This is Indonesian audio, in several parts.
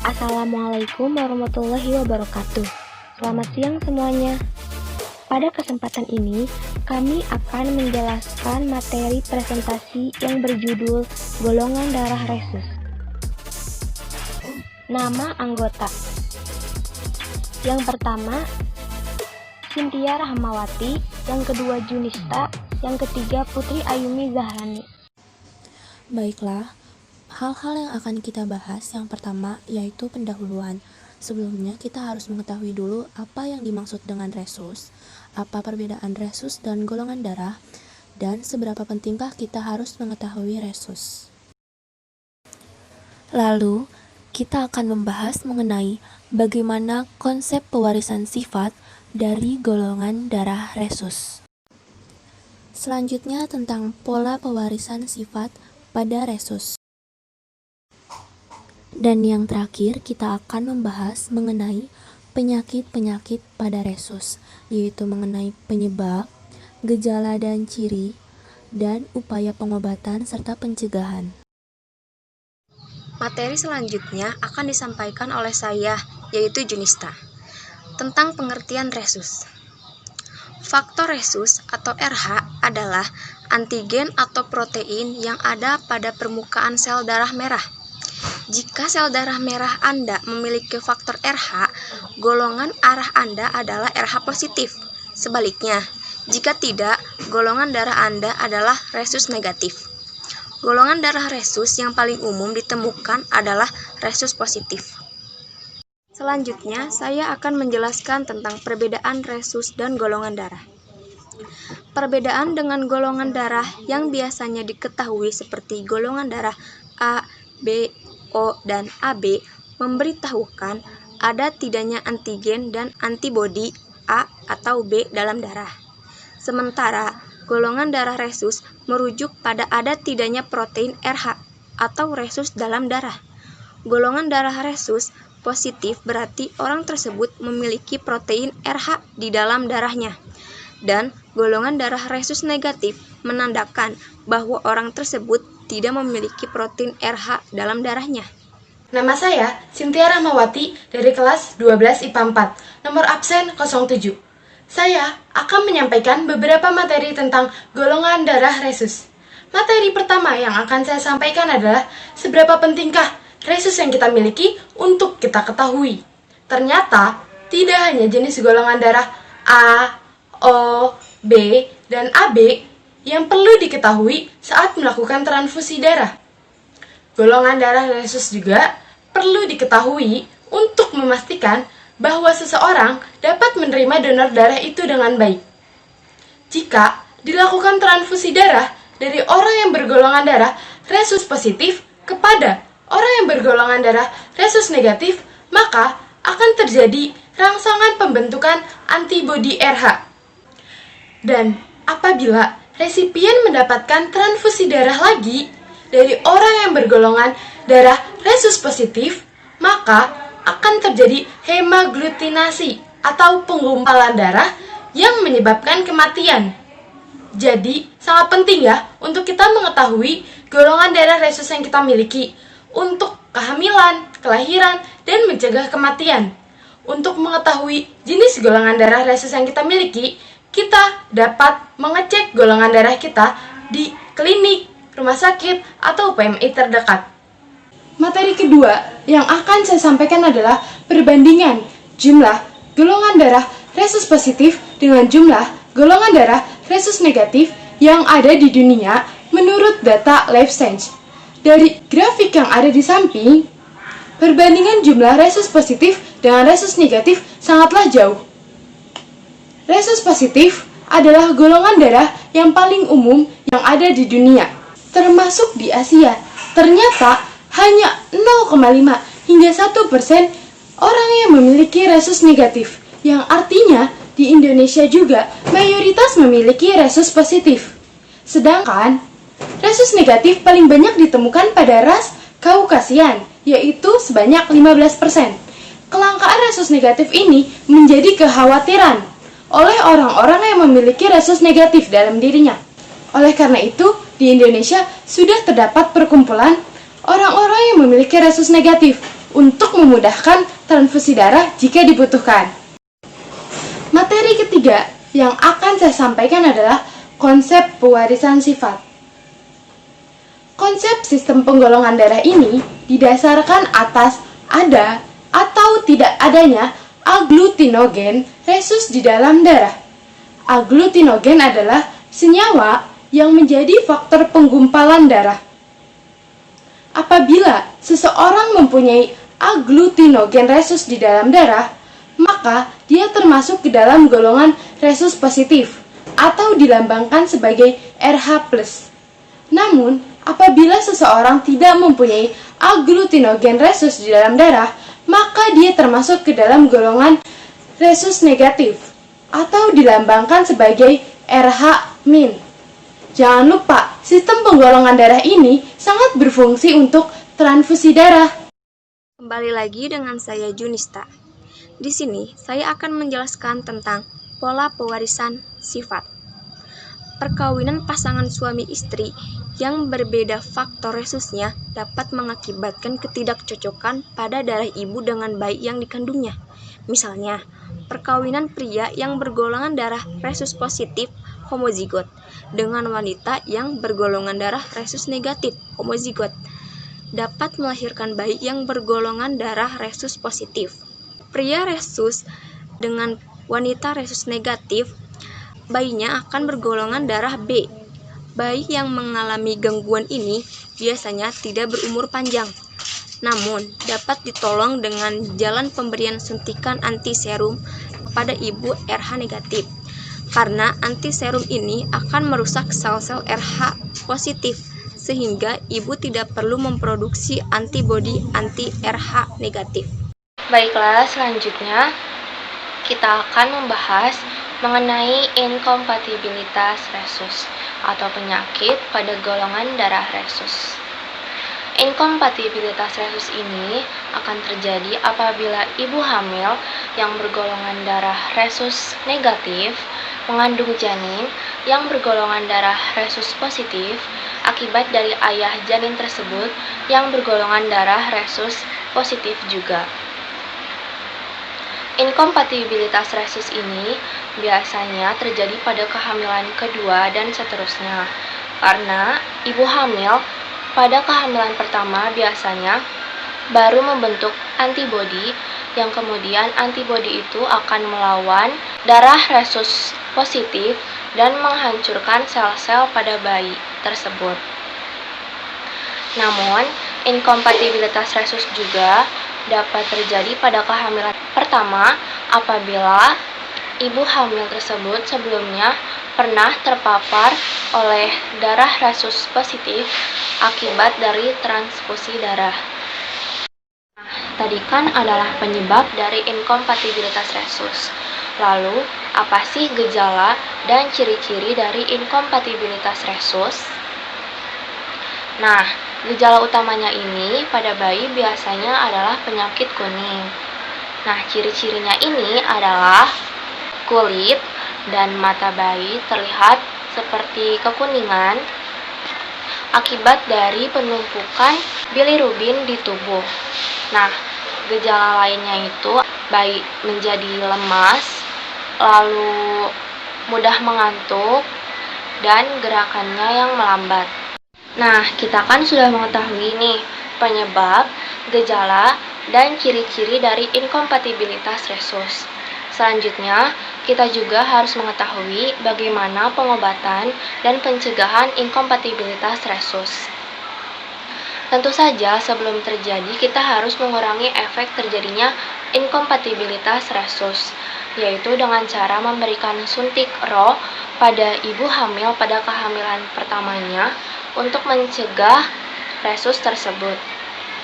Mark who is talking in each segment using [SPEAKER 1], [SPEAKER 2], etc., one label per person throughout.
[SPEAKER 1] Assalamualaikum warahmatullahi wabarakatuh. Selamat siang semuanya. Pada kesempatan ini, kami akan menjelaskan materi presentasi yang berjudul Golongan Darah Rhesus. Nama anggota. Yang pertama, Cynthia Rahmawati. Yang kedua, Junista. Yang ketiga, Putri Ayumi Zahrani.
[SPEAKER 2] Baiklah, hal-hal yang akan kita bahas yang pertama yaitu pendahuluan. Sebelumnya kita harus mengetahui dulu apa yang dimaksud dengan rhesus, apa perbedaan rhesus dan golongan darah, dan seberapa pentingkah kita harus mengetahui rhesus. Lalu, kita akan membahas mengenai bagaimana konsep pewarisan sifat dari golongan darah rhesus. Selanjutnya tentang pola pewarisan sifat pada rhesus. Dan yang terakhir, kita akan membahas mengenai penyakit-penyakit pada rhesus, yaitu mengenai penyebab, gejala dan ciri, dan upaya pengobatan serta pencegahan.
[SPEAKER 3] Materi selanjutnya akan disampaikan oleh saya, yaitu Junista, tentang pengertian rhesus. Faktor rhesus atau RH adalah antigen atau protein yang ada pada permukaan sel darah merah. Jika sel darah merah Anda memiliki faktor RH, golongan arah Anda adalah RH positif. Sebaliknya, jika tidak, golongan darah Anda adalah rhesus negatif. Golongan darah rhesus yang paling umum ditemukan adalah rhesus positif. Selanjutnya, saya akan menjelaskan tentang perbedaan rhesus dan golongan darah. Perbedaan dengan golongan darah yang biasanya diketahui seperti golongan darah A, B, O, dan AB memberitahukan ada tidaknya antigen dan antibodi A atau B dalam darah. Sementara, golongan darah rhesus merujuk pada ada tidaknya protein RH atau rhesus dalam darah. Golongan darah rhesus positif berarti orang tersebut memiliki protein RH di dalam darahnya. Dan golongan darah rhesus negatif menandakan bahwa orang tersebut tidak memiliki protein RH dalam darahnya.
[SPEAKER 4] Nama saya Cynthia Rahmawati dari kelas 12 IPA 4, nomor absen 07. Saya akan menyampaikan beberapa materi tentang golongan darah rhesus. Materi pertama yang akan saya sampaikan adalah seberapa pentingkah rhesus yang kita miliki untuk kita ketahui. Ternyata, tidak hanya jenis golongan darah A, O, B, dan AB yang perlu diketahui saat melakukan transfusi darah. Golongan darah rhesus juga perlu diketahui untuk memastikan bahwa seseorang dapat menerima donor darah itu dengan baik. Jika dilakukan transfusi darah dari orang yang bergolongan darah rhesus positif kepada orang yang bergolongan darah rhesus negatif, maka akan terjadi rangsangan pembentukan antibodi RH. Dan apabila resipien mendapatkan transfusi darah lagi dari orang yang bergolongan darah rhesus positif, maka akan terjadi hemaglutinasi atau penggumpalan darah yang menyebabkan kematian. Jadi, sangat penting ya untuk kita mengetahui golongan darah rhesus yang kita miliki untuk kehamilan, kelahiran, dan mencegah kematian. Untuk mengetahui jenis golongan darah rhesus yang kita miliki, kita dapat mengecek golongan darah kita di klinik, rumah sakit, atau PMI terdekat. Materi kedua yang akan saya sampaikan adalah perbandingan jumlah golongan darah rhesus positif dengan jumlah golongan darah rhesus negatif yang ada di dunia menurut data LifeScience. Dari grafik yang ada di samping, perbandingan jumlah rhesus positif dengan rhesus negatif sangatlah jauh. Rhesus positif adalah golongan darah yang paling umum yang ada di dunia, termasuk di Asia. Ternyata hanya 0,5 hingga 1% orang yang memiliki rhesus negatif, yang artinya di Indonesia juga mayoritas memiliki rhesus positif. Sedangkan rhesus negatif paling banyak ditemukan pada ras Kaukasian, yaitu sebanyak 15%. Kelangkaan rhesus negatif ini menjadi kekhawatiran oleh orang-orang yang memiliki rhesus negatif dalam dirinya. Oleh karena itu, di Indonesia sudah terdapat perkumpulan orang-orang yang memiliki rhesus negatif untuk memudahkan transfusi darah jika dibutuhkan. Materi ketiga yang akan saya sampaikan adalah konsep pewarisan sifat. Konsep sistem penggolongan darah ini didasarkan atas ada atau tidak adanya agglutinogen resus di dalam darah. Agglutinogen adalah senyawa yang menjadi faktor penggumpalan darah. Apabila seseorang mempunyai agglutinogen resus di dalam darah, maka dia termasuk ke dalam golongan resus positif atau dilambangkan sebagai RH+. Namun, apabila seseorang tidak mempunyai agglutinogen resus di dalam darah, maka dia termasuk ke dalam golongan resus negatif atau dilambangkan sebagai RH-. Jangan lupa, sistem penggolongan darah ini sangat berfungsi untuk transfusi darah.
[SPEAKER 3] Kembali lagi dengan saya Junista. Di sini saya akan menjelaskan tentang pola pewarisan sifat. Perkawinan pasangan suami istri yang berbeda faktor resusnya dapat mengakibatkan ketidakcocokan pada darah ibu dengan bayi yang dikandungnya. Misalnya, perkawinan pria yang bergolongan darah resus positif homozigot dengan wanita yang bergolongan darah resus negatif homozigot dapat melahirkan bayi yang bergolongan darah resus positif. Pria resus dengan wanita resus negatif, bayinya akan bergolongan darah B. Bayi yang mengalami gangguan ini biasanya tidak berumur panjang, namun dapat ditolong dengan jalan pemberian suntikan antiserum pada ibu RH negatif. Karena antiserum ini akan merusak sel-sel RH positif, sehingga ibu tidak perlu memproduksi antibodi anti-RH negatif.
[SPEAKER 2] Baiklah, selanjutnya kita akan membahas mengenai inkompatibilitas resus atau penyakit pada golongan darah resus. Inkompatibilitas resus ini akan terjadi apabila ibu hamil yang bergolongan darah resus negatif mengandung janin yang bergolongan darah resus positif akibat dari ayah janin tersebut yang bergolongan darah resus positif juga. Inkompatibilitas resus ini biasanya terjadi pada kehamilan kedua dan seterusnya, karena ibu hamil pada kehamilan pertama biasanya baru membentuk antibodi yang kemudian antibodi itu akan melawan darah resus positif dan menghancurkan sel-sel pada bayi tersebut. Namun, inkompatibilitas resus juga dapat terjadi pada kehamilan pertama apabila ibu hamil tersebut sebelumnya pernah terpapar oleh darah resus positif akibat dari transfusi darah. Tadi kan adalah penyebab dari inkompatibilitas resus. Lalu, apa sih gejala dan ciri-ciri dari inkompatibilitas resus? Nah, gejala utamanya ini pada bayi biasanya adalah penyakit kuning. Nah, ciri-cirinya ini adalah kulit dan mata bayi terlihat seperti kekuningan akibat dari penumpukan bilirubin di tubuh. Nah, gejala lainnya itu bayi menjadi lemas, lalu mudah mengantuk, dan gerakannya yang melambat. Nah, kita kan sudah mengetahui nih penyebab, gejala, dan ciri-ciri dari inkompatibilitas resus. Selanjutnya, kita juga harus mengetahui bagaimana pengobatan dan pencegahan inkompatibilitas resus. Tentu saja sebelum terjadi kita harus mengurangi efek terjadinya inkompatibilitas resus, yaitu dengan cara memberikan suntik RO pada ibu hamil pada kehamilan pertamanya untuk mencegah resus tersebut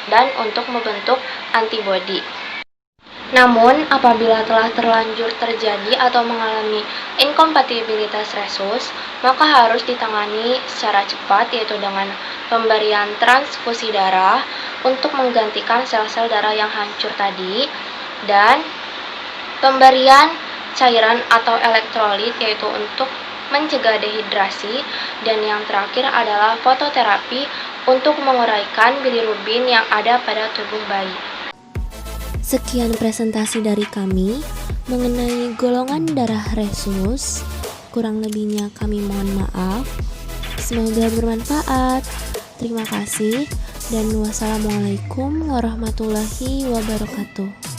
[SPEAKER 2] dan untuk membentuk antibodi. Namun, apabila telah terlanjur terjadi atau mengalami inkompatibilitas resus, maka harus ditangani secara cepat, yaitu dengan pemberian transfusi darah untuk menggantikan sel-sel darah yang hancur tadi, dan pemberian cairan atau elektrolit, yaitu untuk mencegah dehidrasi, dan yang terakhir adalah fototerapi untuk menguraikan bilirubin yang ada pada tubuh bayi. Sekian presentasi dari kami mengenai golongan darah resus. Kurang lebihnya kami mohon maaf. Semoga bermanfaat. Terima kasih dan wassalamualaikum warahmatullahi wabarakatuh.